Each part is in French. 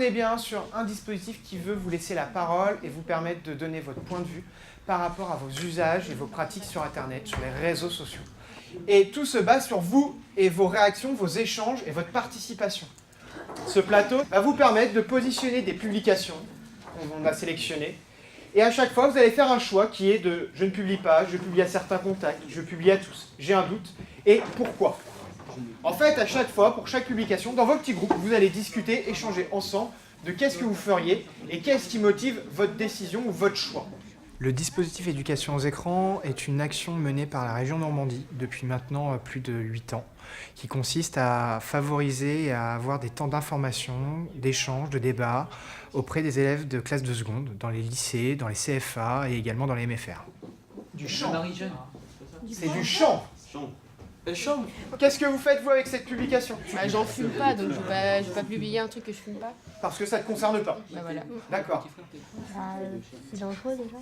on est bien sur un dispositif qui veut vous laisser la parole et vous permettre de donner votre point de vue par rapport à vos usages et vos pratiques sur Internet, sur les réseaux sociaux. Et tout se base sur vous et vos réactions, vos échanges et votre participation. Ce plateau va vous permettre de positionner des publications qu'on a sélectionnées. Et à chaque fois, vous allez faire un choix qui est de « je ne publie pas »,« je publie à certains contacts »,« je publie à tous »,« j'ai un doute » et « pourquoi ». En fait, à chaque fois, pour chaque publication, dans vos petits groupes, vous allez discuter, échanger ensemble de qu'est-ce que vous feriez et qu'est-ce qui motive votre décision ou votre choix. Le dispositif éducation aux écrans est une action menée par la région Normandie depuis maintenant plus de 8 ans, qui consiste à favoriser et à avoir des temps d'information, d'échange, de débat auprès des élèves de classe de seconde, dans les lycées, dans les CFA et également dans les MFR. Du chant. C'est du chant. Chant. Qu'est-ce que vous faites, vous, avec cette publication? J'en fume pas, donc je vais pas publier un truc que je fume pas. Parce que ça ne te concerne pas. Bah voilà. D'accord. C'est dangereux déjà.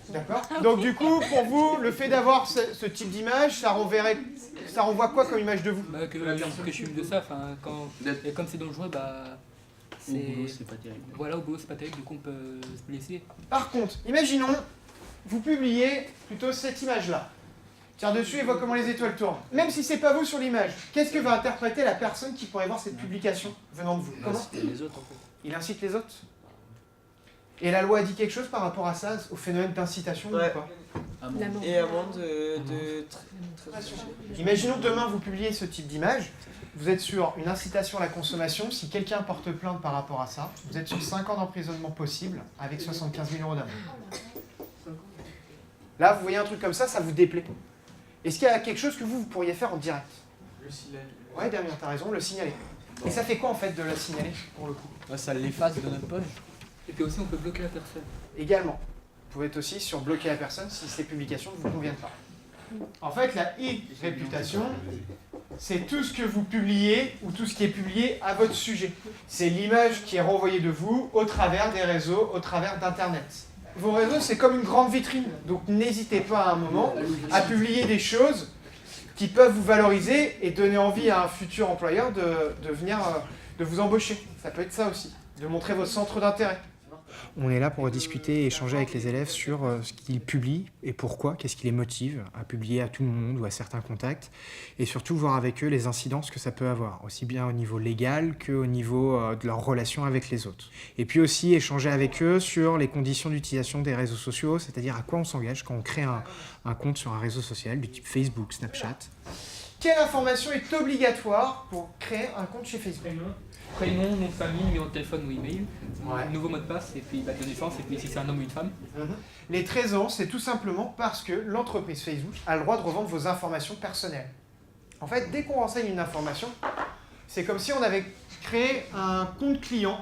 D'accord. Donc du coup, pour vous, le fait d'avoir ce type d'image, ça renvoie quoi comme image de vous? Que je fume de ça, et comme c'est dangereux, Au boulot, c'est pas terrible. Voilà, au boulot, c'est pas terrible, du coup on peut se blesser. Par contre, imaginons, vous publiez plutôt cette image-là. Tire dessus et voit comment les étoiles tournent. Même si c'est pas vous sur l'image, qu'est-ce que va interpréter la personne qui pourrait voir cette publication venant de vous? Comment? Les autres, en fait. Il incite les autres? Et la loi a dit quelque chose par rapport à ça, au phénomène d'incitation ou pas? Et amende Imaginons que demain vous publiez ce type d'image, vous êtes sur une incitation à la consommation, si quelqu'un porte plainte par rapport à ça, vous êtes sur 5 ans d'emprisonnement possible avec 75 000 € d'amende. Là, vous voyez un truc comme ça, ça vous déplaît. Est-ce qu'il y a quelque chose que vous pourriez faire en direct? Le signaler. Ouais, Damien, t'as raison, le signaler. Et ça fait quoi en fait de le signaler, pour le coup? Ça l'efface de notre poche. Et puis aussi on peut bloquer la personne. Également. Vous pouvez être aussi sur bloquer la personne si ces publications ne vous conviennent pas. En fait, la e-réputation, c'est tout ce que vous publiez ou tout ce qui est publié à votre sujet. C'est l'image qui est renvoyée de vous au travers des réseaux, au travers d'Internet. Vos réseaux, c'est comme une grande vitrine. Donc n'hésitez pas à un moment à publier des choses qui peuvent vous valoriser et donner envie à un futur employeur de venir de vous embaucher. Ça peut être ça aussi, de montrer votre centre d'intérêt. On est là pour discuter et échanger avec les élèves sur ce qu'ils publient et pourquoi, qu'est-ce qui les motive à publier à tout le monde ou à certains contacts, et surtout voir avec eux les incidences que ça peut avoir, aussi bien au niveau légal qu'au niveau de leur relation avec les autres. Et puis aussi échanger avec eux sur les conditions d'utilisation des réseaux sociaux, c'est-à-dire à quoi on s'engage quand on crée un compte sur un réseau social du type Facebook, Snapchat. Quelle information est obligatoire pour créer un compte chez Facebook? Prénom, nom de famille, numéro de téléphone ou email, Ouais. nouveau mot de passe, et puis date de naissance, et puis si c'est un homme ou une femme. Les 13 ans, c'est tout simplement parce que l'entreprise Facebook a le droit de revendre vos informations personnelles. En fait, dès qu'on renseigne une information, c'est comme si on avait créé un compte client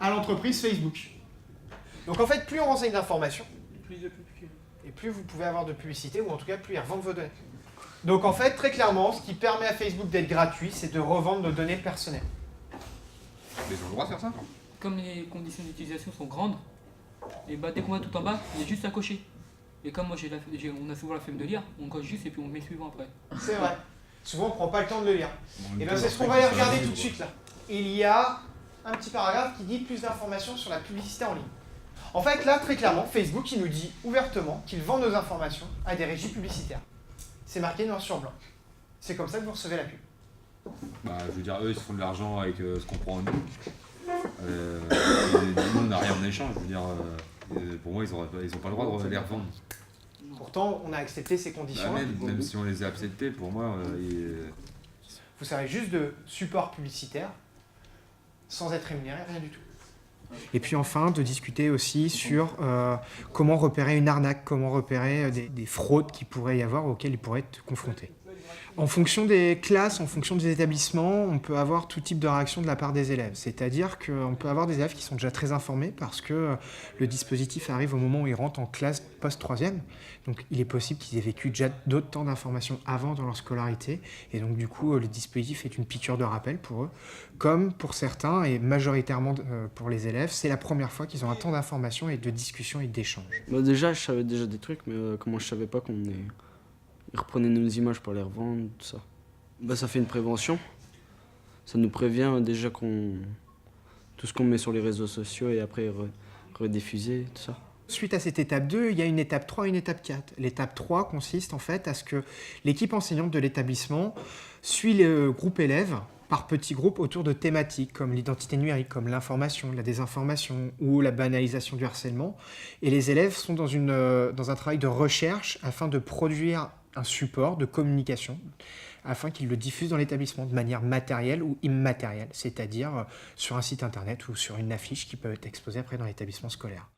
à l'entreprise Facebook. Donc en fait, plus on renseigne d'informations, et plus vous pouvez avoir de publicité, ou en tout cas, plus ils revendent vos données. Donc en fait, très clairement, ce qui permet à Facebook d'être gratuit, c'est de revendre nos données personnelles. Mais ils ont le droit de faire ça? Comme les conditions d'utilisation sont grandes, et dès qu'on va tout en bas, il y a juste à cocher. Et comme moi on a souvent la flemme de lire, on coche juste et puis on met suivant après. C'est vrai. Souvent, on ne prend pas le temps de le lire. Et bien, c'est ce qu'on va aller regarder tout de suite là. Il y a un petit paragraphe qui dit plus d'informations sur la publicité en ligne. En fait, là, très clairement, Facebook, il nous dit ouvertement qu'il vend nos informations à des régies publicitaires. C'est marqué noir sur blanc. C'est comme ça que vous recevez la pub. Je veux dire, eux, ils se font de l'argent avec ce qu'on prend en nous. Nous, on n'a rien en échange. Je veux dire, pour moi, ils n'ont pas le droit de les revendre. Pourtant, on a accepté ces conditions. Même si on les a acceptées, pour moi, Vous servez juste de support publicitaire, sans être rémunéré, rien du tout. Et puis enfin, de discuter aussi sur comment repérer une arnaque, comment repérer des fraudes qu'il pourrait y avoir, auxquelles ils pourraient être confrontés. En fonction des classes, en fonction des établissements, on peut avoir tout type de réaction de la part des élèves. C'est-à-dire qu'on peut avoir des élèves qui sont déjà très informés parce que le dispositif arrive au moment où ils rentrent en classe post-troisième. Donc il est possible qu'ils aient vécu déjà d'autres temps d'information avant dans leur scolarité. Et donc du coup, le dispositif est une piqûre de rappel pour eux. Comme pour certains, et majoritairement pour les élèves, c'est la première fois qu'ils ont un temps d'information et de discussion et d'échange. Déjà, je savais déjà des trucs, mais comment je savais pas ils reprenaient nos images pour les revendre, tout ça. Ça fait une prévention. Ça nous prévient déjà tout ce qu'on met sur les réseaux sociaux et après rediffuser, tout ça. Suite à cette étape 2, il y a une étape 3 et une étape 4. L'étape 3 consiste en fait à ce que l'équipe enseignante de l'établissement suit le groupe élève par petits groupes autour de thématiques comme l'identité numérique, comme l'information, la désinformation ou la banalisation du harcèlement. Et les élèves sont dans un travail de recherche afin de produire un support de communication afin qu'ils le diffusent dans l'établissement de manière matérielle ou immatérielle, c'est-à-dire sur un site internet ou sur une affiche qui peut être exposée après dans l'établissement scolaire.